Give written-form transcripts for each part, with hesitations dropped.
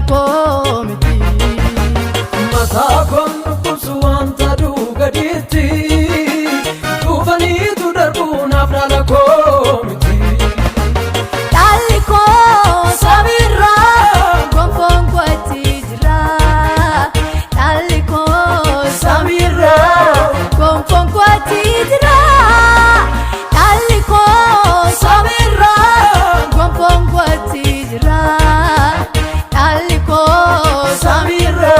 komiti mata kon kusuwan tadu gaditi tufani tu darbuna afdala komiti taliko samira gonfon kwati jira taliko samira gonfon kwati jira taliko samira gonfon kwati jira taliko samira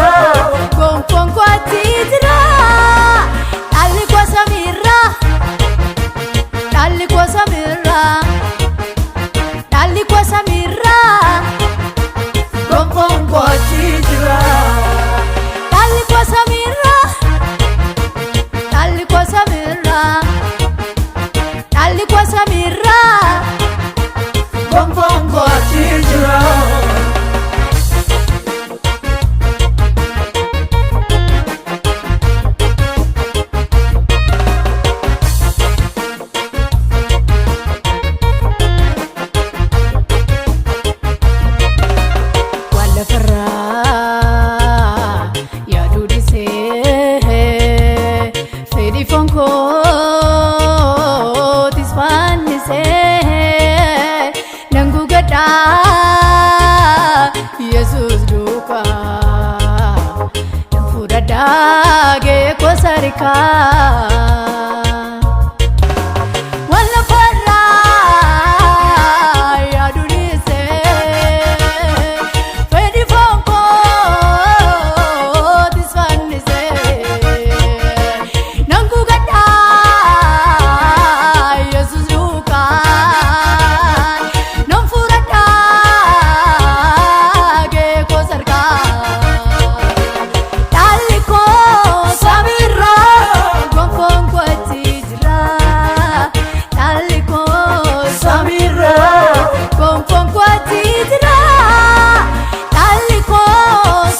gonfon kwati jira taliko samira taliko samira taliko samira gonfon kwati jira taliko samira taliko samira taliko samira gonfon kwati jira wala farra ya dudise fedi fonko tisfanise nangu gada yesus duka furada ge kosarika wala farra ya dudise fedi fonko tisfanise nangu gada yesus duka nam furada ge kosarika taliko samira gonfon kwati jira taliko samira gonfon kwati jira taliko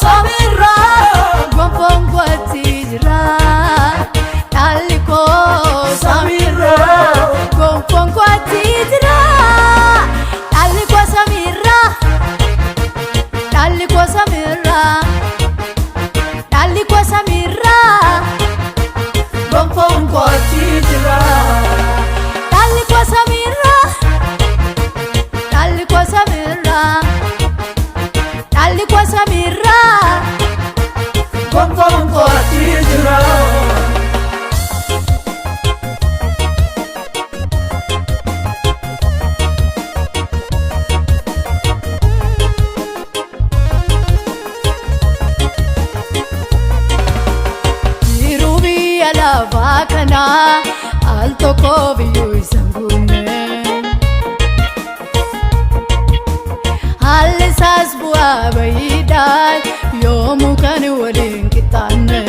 samira gonfon kwati jira taliko samira gonfon kwati jira taliko samira taliko samira taliko samira gonfon kwati jira taliko samira taliko samira taliko samira gonfon kwati jira Irubi ala vakana alto koviyu isangune Halisas bua bayidai yomu kan wadin kitane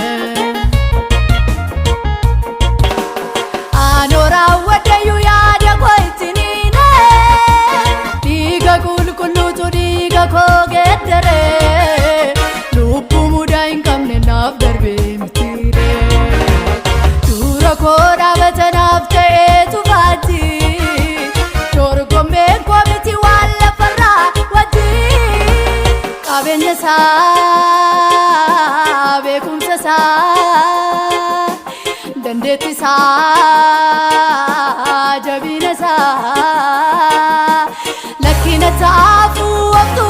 Anora wadayu yada koitinine Diga kulkulu tu diga ko gedere Lupu muda inkamne naf darbe mitire Dura ko rabata naf ta'e tufati Torgombe kwa miti wala farra wati Kabenya sa bekumsa sa Dandeti sa jabina sa Lakina taafu waktu